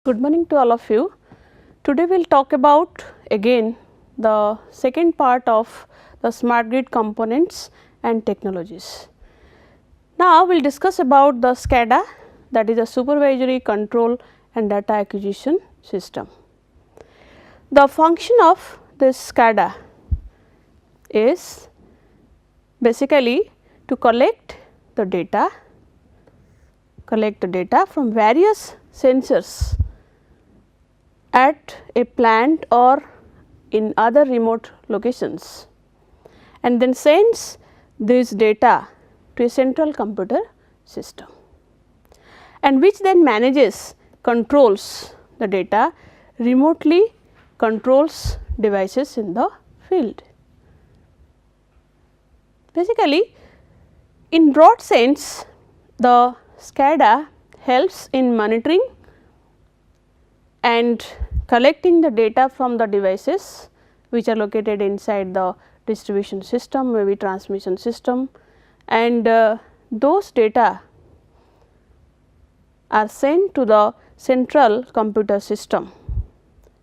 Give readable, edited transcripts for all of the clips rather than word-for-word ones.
Good morning to all of you. Today we will talk about again the second part of the smart grid components and technologies. Now we will discuss about the SCADA, that is a supervisory control and data acquisition system. The function of this SCADA is basically to collect the data from various sensors at a plant or in other remote locations, and then sends this data to a central computer system, and which then manages, controls the data, remotely controls devices in the field. Basically, in broad sense, the SCADA helps in monitoring and collecting the data from the devices which are located inside the distribution system, maybe transmission system, and those data are sent to the central computer system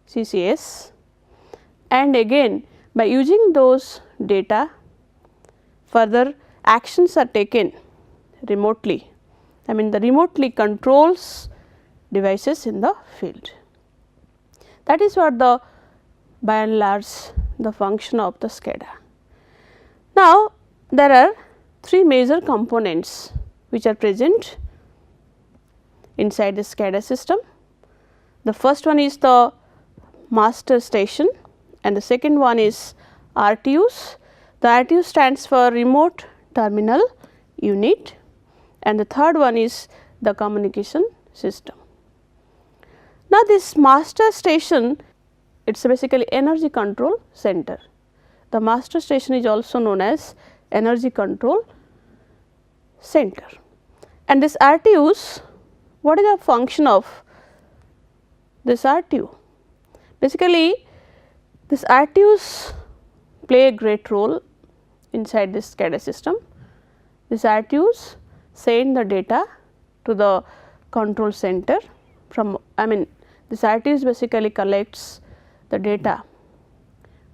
CCS, and again by using those data further actions are taken remotely. I mean the remotely controls devices in the field. That is what the by and large the function of the SCADA. Now there are three major components which are present inside the SCADA system. The first one is the master station and the second one is RTUs. The RTU stands for remote terminal unit, and the third one is the communication system. Now this master station, it is basically energy control center. The master station is also known as energy control center, and this RTUs, what is the function of this RTU? Basically this RTUs play a great role inside this SCADA system. These RTUs send the data to the control center from, this RTUs basically collects the data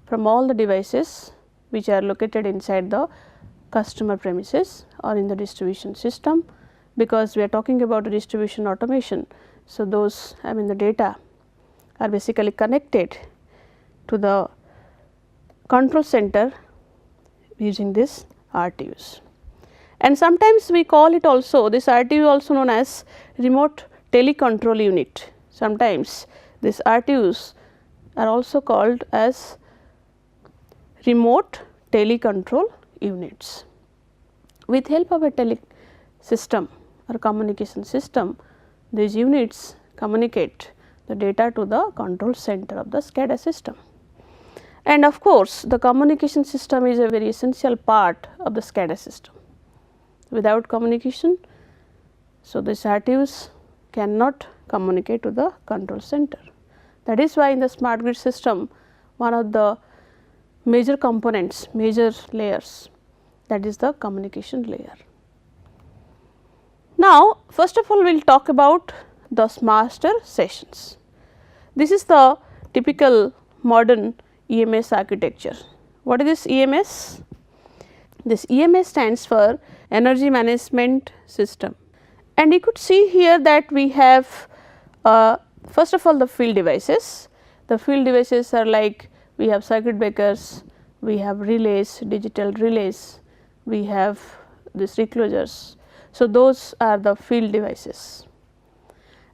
from all the devices which are located inside the customer premises or in the distribution system, because we are talking about distribution automation. So those the data are basically connected to the control center using this RTUs, and sometimes we call it also, this RTU also known as remote telecontrol unit. Sometimes these RTUs are also called as remote telecontrol units. With help of a tele system or communication system, these units communicate the data to the control center of the SCADA system. And of course, the communication system is a very essential part of the SCADA system. Without communication, so these RTUs cannot communicate to the control center. That is why in the smart grid system, one of the major components, major layers, that is the communication layer. Now first of all we will talk about the master sessions. This is the typical modern EMS architecture. What is this EMS? This EMS stands for energy management system, and you could see here that we have first of all the field devices. The field devices are like, we have circuit breakers, we have relays, digital relays, we have these reclosers. So those are the field devices,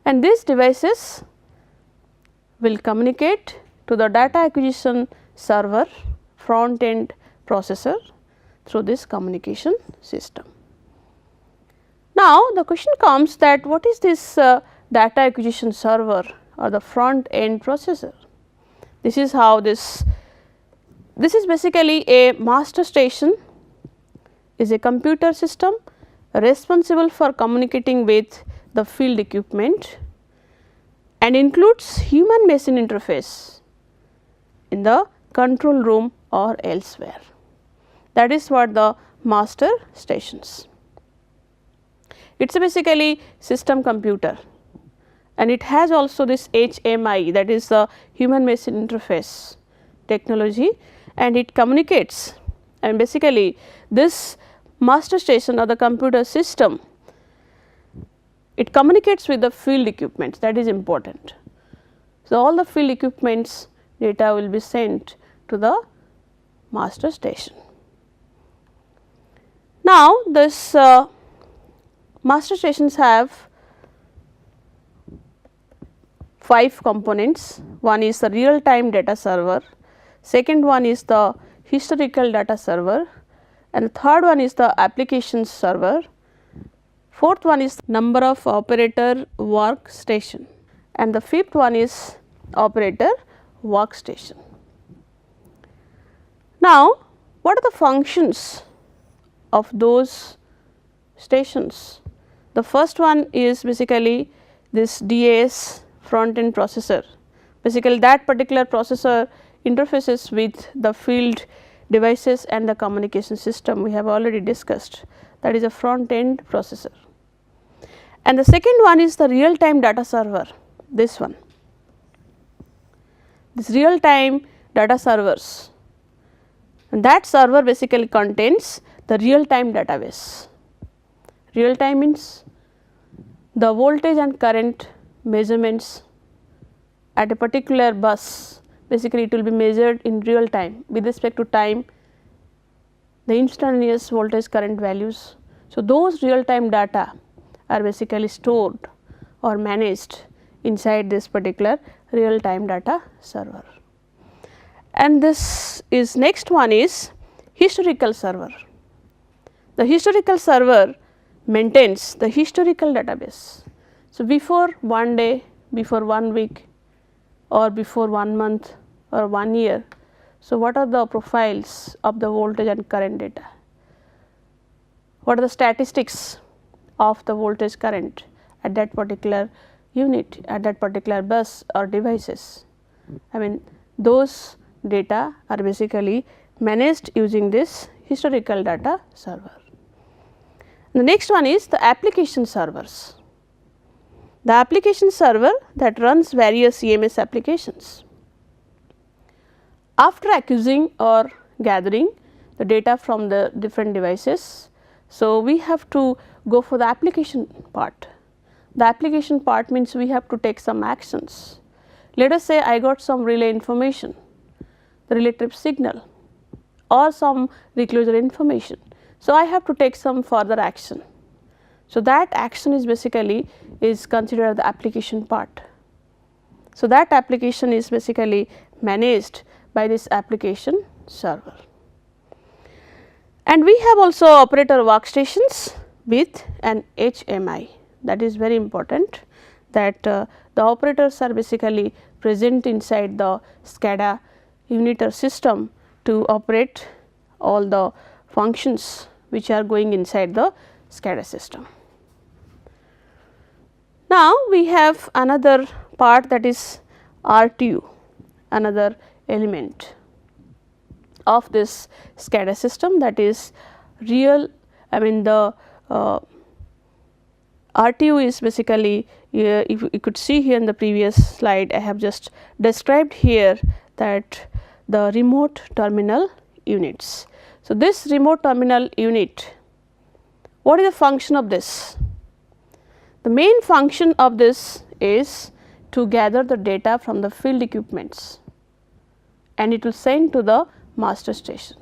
and these devices will communicate to the data acquisition server front end processor through this communication system. Now the question comes that what is this data acquisition server or the front end processor? This is how this is basically a master station, is a computer system responsible for communicating with the field equipment and includes human machine interface in the control room or elsewhere. That is what the master stations. It is basically system computer and it has also this HMI, that is the human machine interface technology, and it communicates, and basically this master station or the computer system, it communicates with the field equipment, that is important. So, all the field equipments data will be sent to the master station. Now, this master stations have 5 components. One is the real time data server, second one is the historical data server, and the third one is the applications server, fourth one is number of operator workstation, and the fifth one is operator workstation. Now, what are the functions of those stations? The first one is basically this DAS front end processor. Basically, that particular processor interfaces with the field devices and the communication system we have already discussed, that is a front end processor. And the second one is the real time data server, this one. This real time data servers, and that server basically contains the real time database. Real time means the voltage and current measurements at a particular bus, basically it will be measured in real time with respect to time, the instantaneous voltage current values. So, those real time data are basically stored or managed inside this particular real time data server. And this is next one is historical server. The historical server maintains the historical database. So, before one day, before 1 week, or before 1 month or 1 year. So, what are the profiles of the voltage and current data? What are the statistics of the voltage current at that particular unit, at that particular bus or devices? I mean, those data are basically managed using this historical data server. The next one is the application servers. The application server that runs various EMS applications. After accusing or gathering the data from the different devices, so we have to go for the application part. The application part means we have to take some actions. Let us say I got some relay information, the relay trip signal, or some reclosure information. So, I have to take some further action. So, that action is basically is considered the application part. So, that application is basically managed by this application server. And we have also operator workstations with an HMI, that is very important, that the operators are basically present inside the SCADA unit or system to operate all the functions which are going inside the SCADA system. Now, we have another part, that is RTU, another element of this SCADA system, that is real, I mean the RTU is basically, if you could see here in the previous slide, I have just described here that the remote terminal units. So, this remote terminal unit, what is the function of this? The main function of this is to gather the data from the field equipments, and it will send to the master station.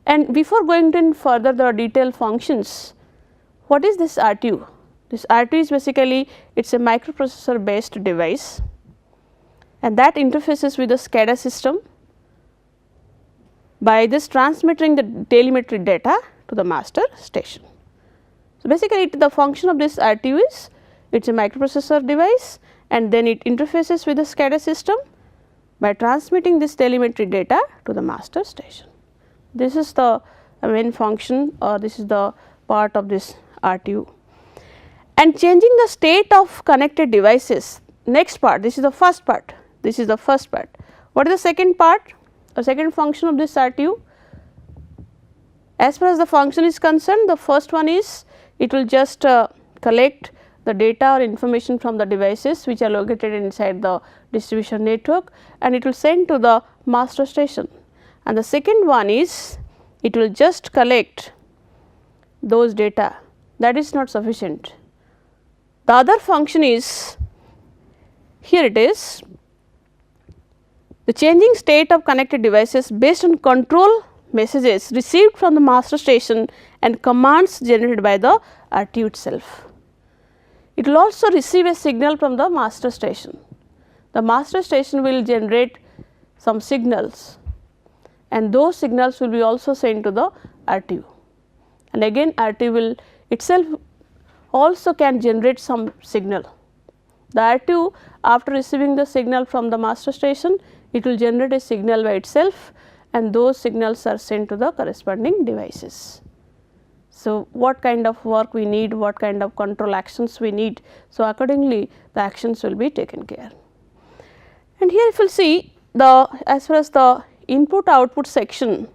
And before going to further the detailed functions, what is this RTU? This RTU is basically, it is a microprocessor based device, and that interfaces with the SCADA system by this transmitting the telemetry data to the master station. So, basically the function of this RTU is, it is a microprocessor device, and then it interfaces with the SCADA system by transmitting this telemetry data to the master station. This is the main function, or this is the part of this RTU. And changing the state of connected devices, next part, this is the first part, this is the first part. What is the second part, or second function of this RTU? As far as the function is concerned, the first one is, it will just collect the data or information from the devices which are located inside the distribution network, and it will send to the master station. And the second one is it will just collect those data, that is not sufficient. The other function is, here it is, the changing state of connected devices based on control messages received from the master station and commands generated by the RTU itself. It will also receive a signal from the master station. The master station will generate some signals, and those signals will be also sent to the RTU, and again RTU will itself also can generate some signal. The RTU, after receiving the signal from the master station, it will generate a signal by itself, and those signals are sent to the corresponding devices. So, what kind of work we need, what kind of control actions we need, so accordingly the actions will be taken care. And here if you will see, the as far as the input output section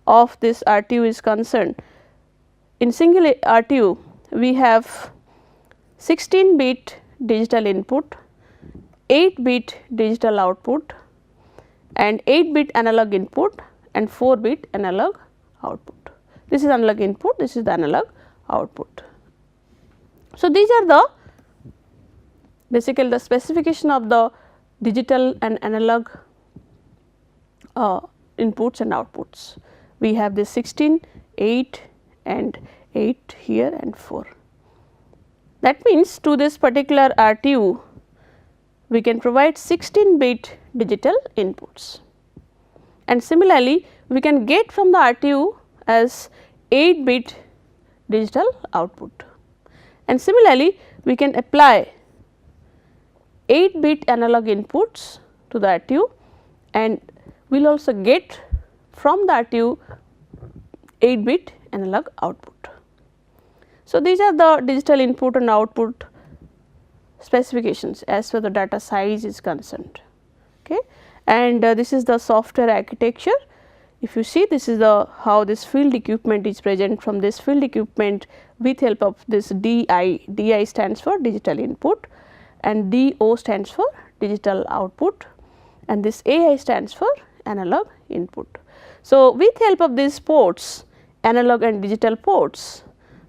of this RTU is concerned, in single RTU we have 16-bit digital input, 8-bit digital output, and 8-bit analog input and 4-bit analog output. This is analog input, this is the analog output. So, these are the basically the specification of the digital and analog inputs and outputs. We have this 16, 8 and 8 here and 4. That means, to this particular RTU we can provide 16-bit digital inputs, and similarly we can get from the RTU as 8-bit digital output, and similarly we can apply 8-bit analog inputs to the RTU, and we will also get from the RTU 8-bit analog output. So, these are the digital input and output specifications as far the data size is concerned. Okay. And this is the software architecture. If you see, this is the how this field equipment is present. From this field equipment with help of this DI stands for digital input, and DO stands for digital output, and this AI stands for analog input. So, with help of these ports, analog and digital ports,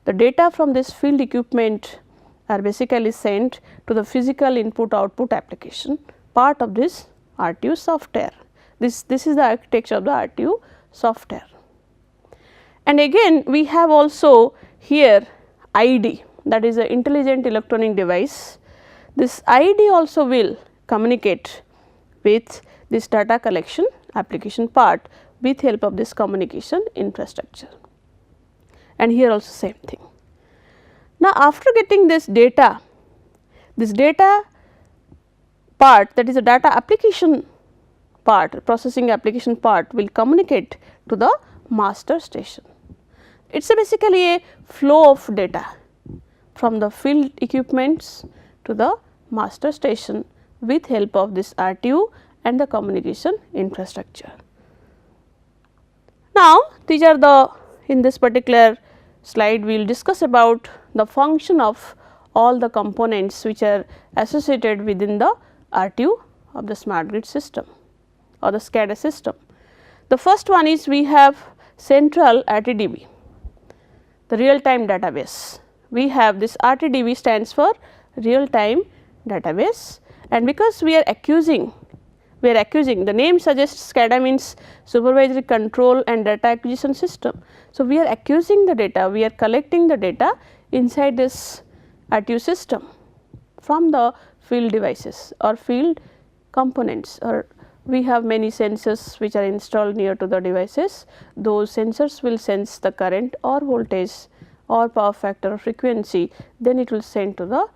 the data from this field equipment are basically sent to the physical input output application part of this RTU software. This is the architecture of the RTU software. And again we have also here ID, that is a intelligent electronic device. This ID also will communicate with this data collection application part with help of this communication infrastructure, and here also same thing. Now, after getting this data part, that is a data application part, processing application part will communicate to the master station. It is basically a flow of data from the field equipments to the master station with help of this RTU and the communication infrastructure. Now, these are the, in this particular slide we will discuss about the function of all the components which are associated within the RTU of the smart grid system or the SCADA system. The first one is we have central RTDB, the real time database. We have this RTDB stands for real time database, and because we are accusing, the name suggests SCADA means supervisory control and data acquisition system. So, we are accusing the data, we are collecting the data inside this RTU system from the field devices or field components, or we have many sensors which are installed near to the devices. Those sensors will sense the current or voltage or power factor or frequency, then it will send to the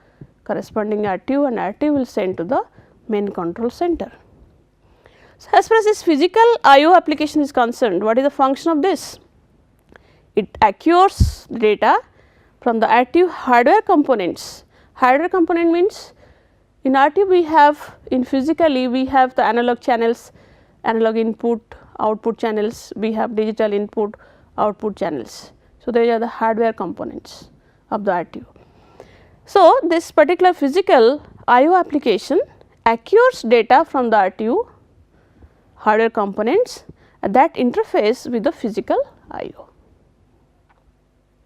corresponding RTU, and RTU will send to the main control center. So, as far as this physical IO application is concerned, what is the function of this? It acquires data from the RTU hardware components. Hardware component means in RTU we have, in physically we have the analog channels, analog input output channels, we have digital input output channels. So, these are the hardware components of the RTU. So, this particular physical I/O application acquires data from the RTU hardware components that interface with the physical I/O.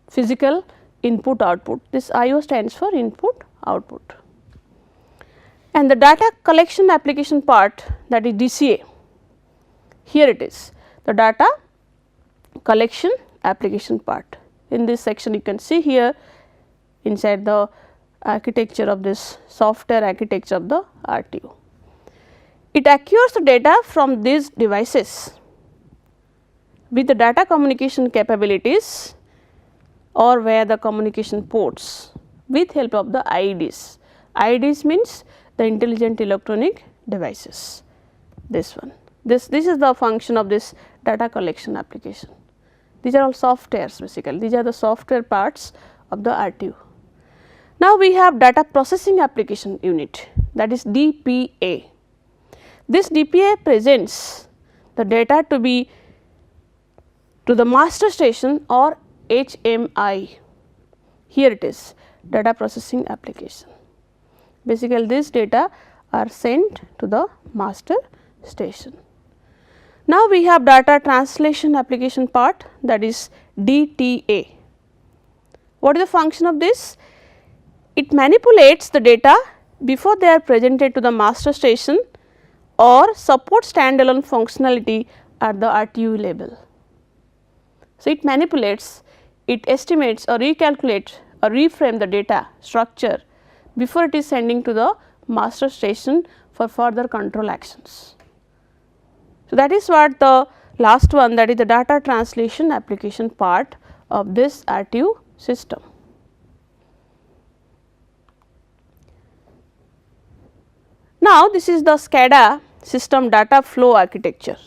Physical input output, this I/O stands for input output. And the data collection application part, that is DCA, here it is the data collection application part. In this section you can see here inside the architecture of this software architecture of the RTU. It acquires the data from these devices with the data communication capabilities or via the communication ports with help of the IEDs. IEDs means the intelligent electronic devices, this one. This is the function of this data collection application. These are all softwares basically, these are the software parts of the RTU. Now, we have data processing application unit, that is DPA. This DPA presents the data to the master station or HMI. Here it is, data processing application. Basically, this data are sent to the master station. Now, we have data translation application part, that is DTA. What is the function of this? It manipulates the data before they are presented to the master station or supports standalone functionality at the RTU level. So, it manipulates, it estimates or recalculates or reframe the data structure before it is sending to the master station for further control actions. So, that is what the last one, that is the data translation application part of this RTU system. Now, this is the SCADA system data flow architecture.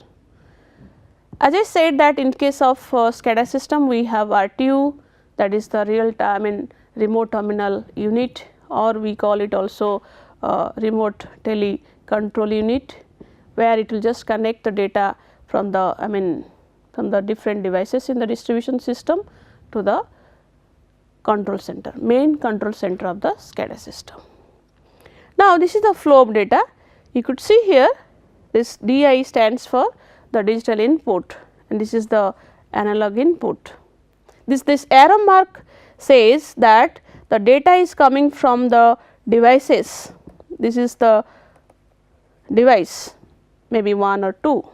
As I said that in case of SCADA system we have RTU, that is the real time remote terminal unit, or we call it also remote tele control unit, where it will just connect the data from the from the different devices in the distribution system to the control center, main control center of the SCADA system. Now, this is the flow of data. You could see here this DI stands for the digital input and this is the analog input. This arrow mark says that the data is coming from the devices. This is the device, maybe 1 or 2.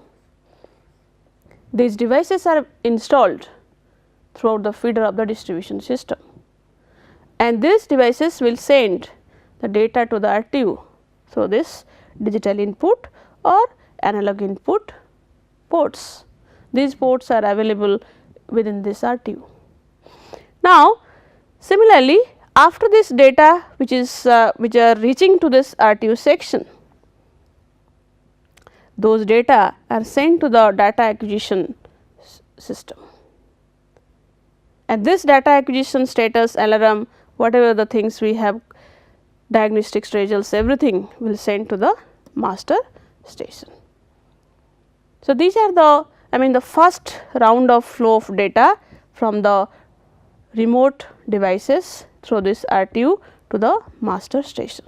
These devices are installed throughout the feeder of the distribution system, and these devices will send the data to the RTU. So, this digital input or analog input ports, these ports are available within this RTU. Now, similarly, after this data which are reaching to this RTU section, those data are sent to the data acquisition system, and this data acquisition status, alarm, whatever the things we have, diagnostics results, everything will send to the master station. So, these are the first round of flow of data from the remote devices through this RTU to the master station.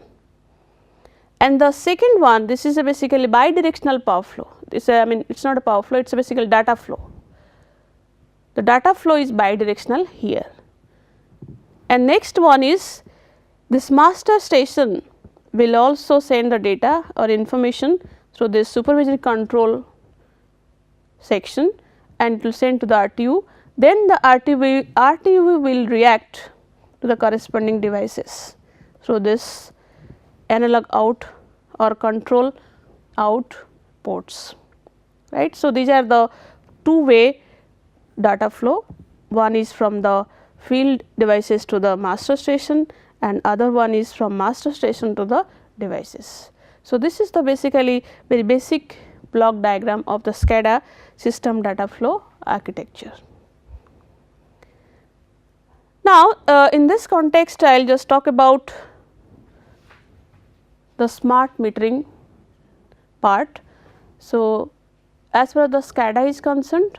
And the second one, this is a basically bidirectional power flow. This it is not a power flow, it is a basically data flow. The data flow is bidirectional here. And next one is this master station will also send the data or information through this supervisory control section and it will send to the RTU. Then the RTU will react to the corresponding devices through this analog out or control out ports, right. So, these are the two way data flow, one is from the field devices to the master station and other one is from master station to the devices. So, this is the basically very basic block diagram of the SCADA system data flow architecture. Now, in this context I will just talk about the smart metering part. So, as far as the SCADA is concerned,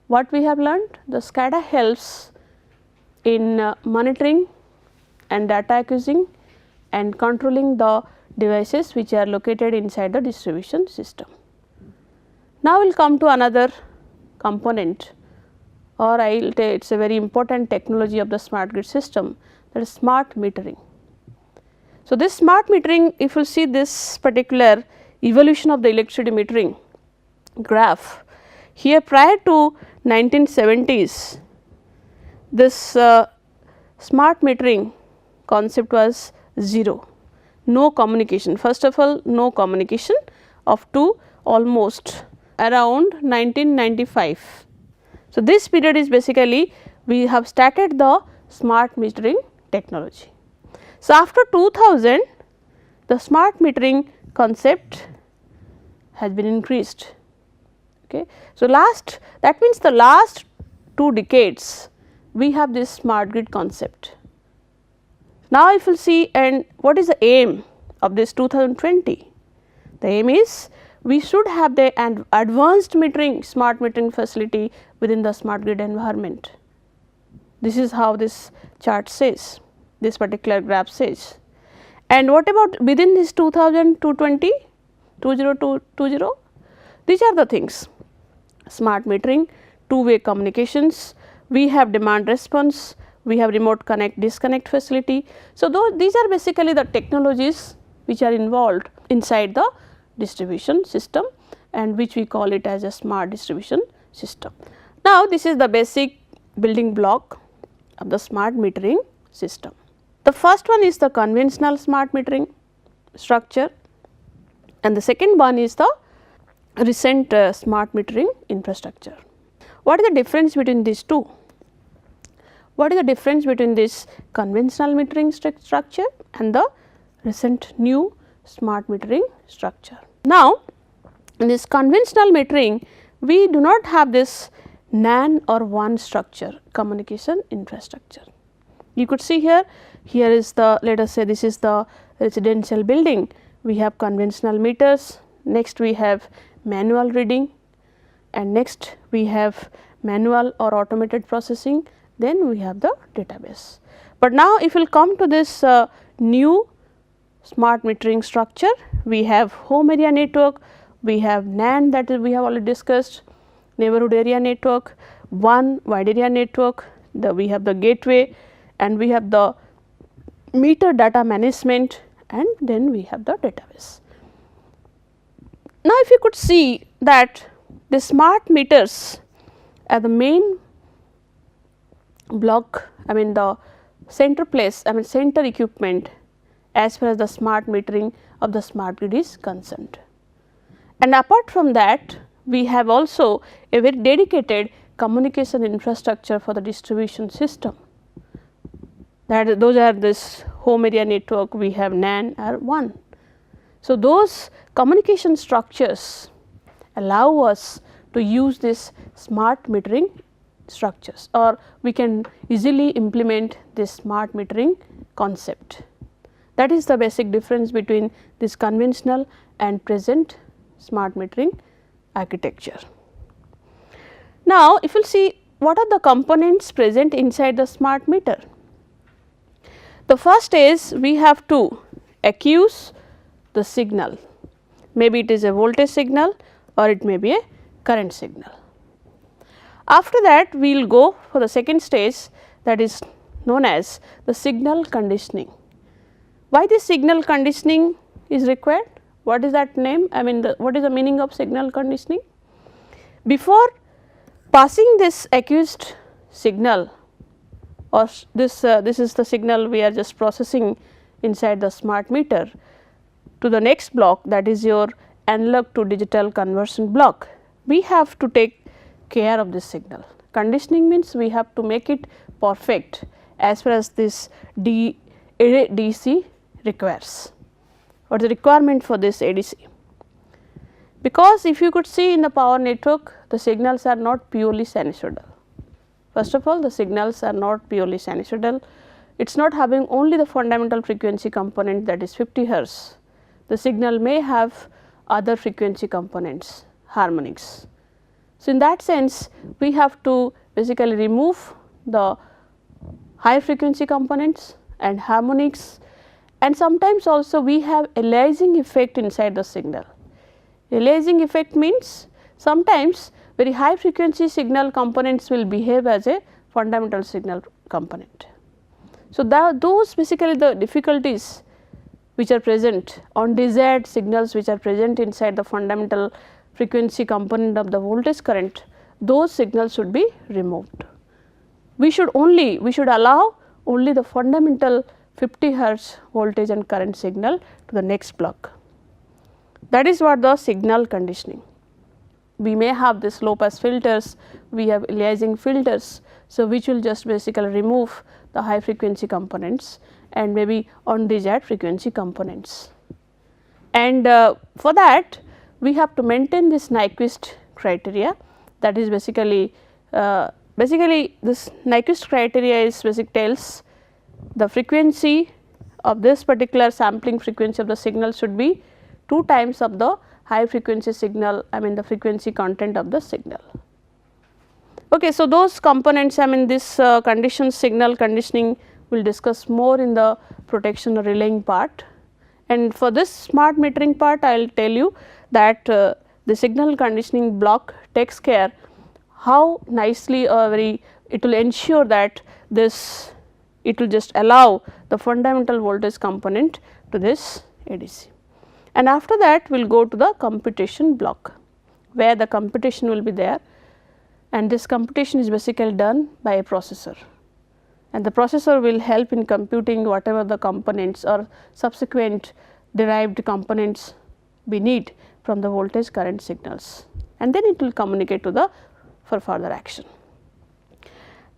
what we have learned, the SCADA helps in monitoring and data accusing and controlling the devices which are located inside the distribution system. Now, we will come to another component, or I will say it is a very important technology of the smart grid system, that is smart metering. So, this smart metering, if you see this particular evolution of the electricity metering graph, here prior to 1970s, this smart metering concept was 0, no communication. First of all, no communication up to almost around 1995. So, this period is basically we have started the smart metering technology. So, after 2000, the smart metering concept has been increased. Okay. So, that means the last 2 decades we have this smart grid concept. Now, if you will see, and what is the aim of this 2020? The aim is we should have an advanced metering, smart metering facility within the smart grid environment. This is how this chart says, this particular graph says. And what about within this 2000 to 2020? These are the things: smart metering, two-way communications, we have demand response, we have remote connect disconnect facility. So, these are basically the technologies which are involved inside the distribution system, and which we call it as a smart distribution system. Now, this is the basic building block of the smart metering system. The first one is the conventional smart metering structure, and the second one is the recent smart metering infrastructure. What is the difference between these two? What is the difference between this conventional metering structure and the recent new smart metering structure? Now, in this conventional metering, we do not have this NAN or WAN structure, communication infrastructure. You could see here, here is the, let us say this is the residential building, we have conventional meters, next we have manual reading, and next we have manual or automated processing, then we have the database. But now, if we will come to this new smart metering structure, we have home area network, we have NAN, that is we have already discussed, neighborhood area network, WAN wide area network, we have the gateway, and we have the meter data management, and then we have the database. Now, if you could see that the smart meters are the main block, I mean the center place, I mean center equipment as far as the smart metering of the smart grid is concerned. And apart from that, we have also a very dedicated communication infrastructure for the distribution system. That those are this home area network, we have NAN or WAN. So, those communication structures allow us to use this smart metering structures, or we can easily implement this smart metering concept. That is the basic difference between this conventional and present smart metering architecture. Now, if you will see what are the components present inside the smart meter. The first is we have to accuse the signal, maybe it is a voltage signal or it may be a current signal. After that, we will go for the second stage, that is known as the signal conditioning. Why this signal conditioning is required? What is that name? I mean what is the meaning of signal conditioning? Before passing this accused signal, or this is the signal we are just processing inside the smart meter, to the next block, that is your analog to digital conversion block, we have to take care of this signal. Conditioning means we have to make it perfect as far as this ADC requires. What is the requirement for this ADC? Because if you could see in the power network, the signals are not purely sinusoidal. First of all, the signals are not purely sinusoidal, it is not having only the fundamental frequency component, that is 50 hertz. The signal may have other frequency components, harmonics. So, in that sense, we have to basically remove the higher frequency components and harmonics, and sometimes also we have aliasing effect inside the signal. Aliasing effect means sometimes very high frequency signal components will behave as a fundamental signal component. So, those basically the difficulties which are present on desired signals which are present inside the fundamental frequency component of the voltage current, those signals should be removed. We should allow only the fundamental 50 hertz voltage and current signal to the next block. That is what the signal conditioning. We may have this low pass filters, we have aliasing filters. So, which will just basically remove the high frequency components and maybe undesired frequency components. And for that we have to maintain this Nyquist criteria, that is basically this Nyquist criteria is tells the frequency of this particular sampling frequency of the signal should be 2 times of the high frequency signal, I mean the frequency content of the signal. Okay, so those components, I mean this signal conditioning we will discuss more in the protection or relaying part. And for this smart metering part, I will tell you that the signal conditioning block takes care how nicely or it will ensure that this it will just allow the fundamental voltage component to this ADC. And after that we will go to the computation block, where the computation will be there, and this computation is basically done by a processor, and the processor will help in computing whatever the components or subsequent derived components we need from the voltage current signals, and then it will communicate to the for further action.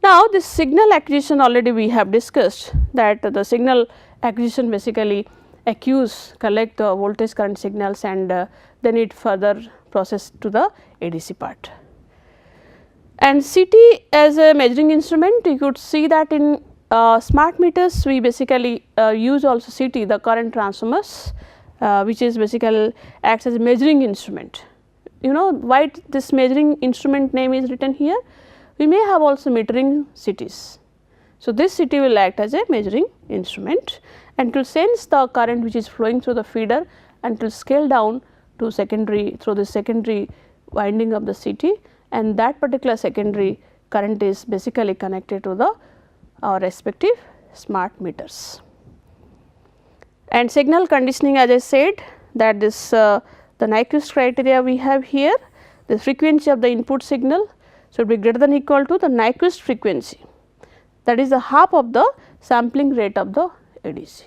Now, this signal acquisition already we have discussed that the signal acquisition basically collect the voltage current signals and then it further process to the ADC part. And CT as a measuring instrument, you could see that in smart meters we basically use also CT, the current transformers, which is basically acts as a measuring instrument. You know why this measuring instrument name is written here? We may have also metering CTs. So, this CT will act as a measuring instrument and to sense the current which is flowing through the feeder and to scale down to secondary through the secondary winding of the CT, and that particular secondary current is basically connected to the our respective smart meters. And signal conditioning, as I said, that this the Nyquist criteria we have here, the frequency of the input signal should be greater than equal to the Nyquist frequency, that is the half of the sampling rate of the ADC.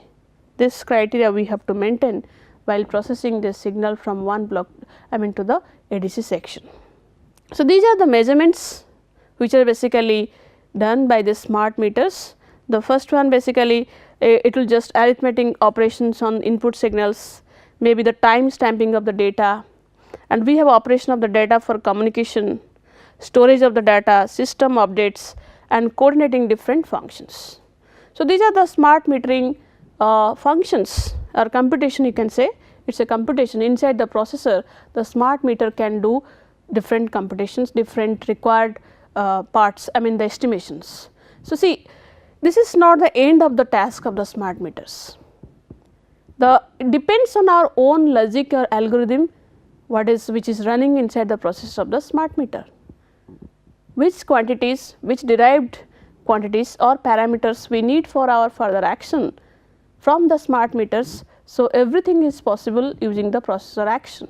This criteria we have to maintain while processing the signal from one block to the ADC section. So, these are the measurements which are basically done by the smart meters. The first one basically it will just arithmetic operations on input signals, maybe the time stamping of the data, and we have operation of the data for communication, storage of the data, system updates and coordinating different functions. So, these are the smart metering functions or computation, you can say it is a computation inside the processor. The smart meter can do different computations, different required parts, the estimations. So, see, this is not the end of the task of the smart meters. It depends on our own logic or algorithm which is running inside the process of the smart meter. Which quantities, which derived quantities or parameters we need for our further action from the smart meters. So, everything is possible using the processor action.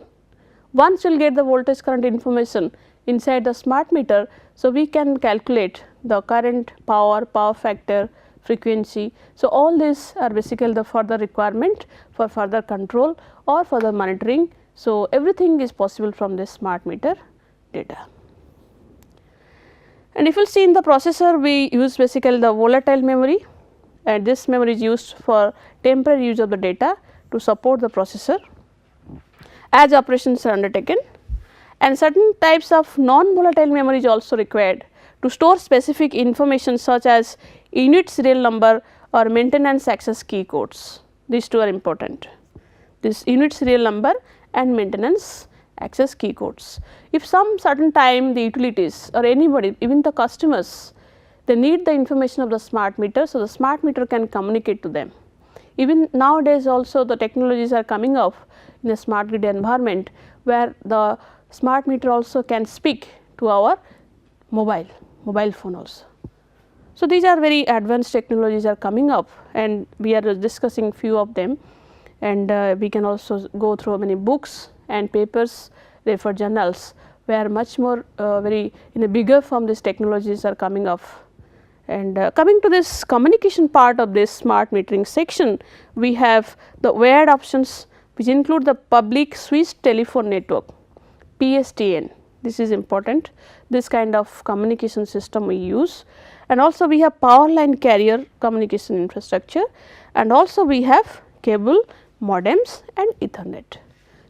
Once we will get the voltage current information inside the smart meter, so we can calculate the current, power factor, frequency. So, all these are basically the further requirement for further control or further monitoring. So, everything is possible from this smart meter data. And if you see in the processor, we use basically the volatile memory, and this memory is used for temporary use of the data to support the processor as operations are undertaken, and certain types of non-volatile memory is also required to store specific information such as unit serial number or maintenance access key codes. These two are important, this unit serial number and maintenance access key codes. If some certain time the utilities or anybody, even the customers, they need the information of the smart meter, so the smart meter can communicate to them. Even nowadays also the technologies are coming up in a smart grid environment, where the smart meter also can speak to our mobile phone also. So, these are very advanced technologies are coming up, and we are discussing few of them, and we can also go through many books and papers, refer journals, where much more very in a bigger form these technologies are coming up. And coming to this communication part of this smart metering section, we have the wired options, which include the public switched telephone network, PSTN. This is important, this kind of communication system we use, and also we have power line carrier communication infrastructure, and also we have cable, modems and Ethernet.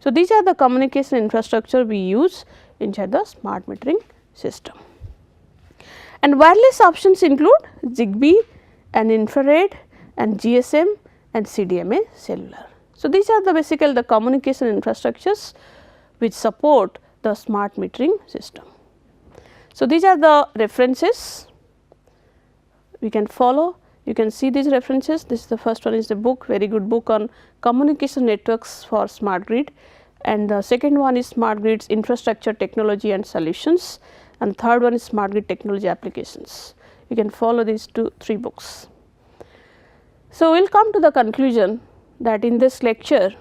So, these are the communication infrastructure we use inside the smart metering system. And wireless options include Zigbee and infrared and GSM and CDMA cellular. So, these are the basically the communication infrastructures which support the smart metering system. So, these are the references we can follow. You can see these references. This is the first one is the book, very good book on communication networks for smart grid, and the second one is smart grids infrastructure technology and solutions, and third one is smart grid technology applications. You can follow these 3 books. So, we will come to the conclusion that in this lecture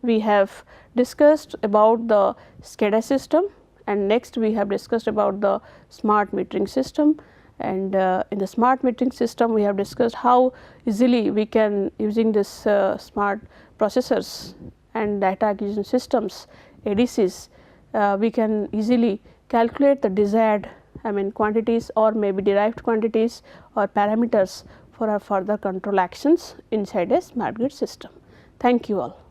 we have discussed about the SCADA system, and next we have discussed about the smart metering system, and in the smart metering system we have discussed how easily we can using this smart processors and data acquisition systems ADCs, we can easily calculate the desired quantities or maybe derived quantities or parameters for our further control actions inside a smart grid system. Thank you all.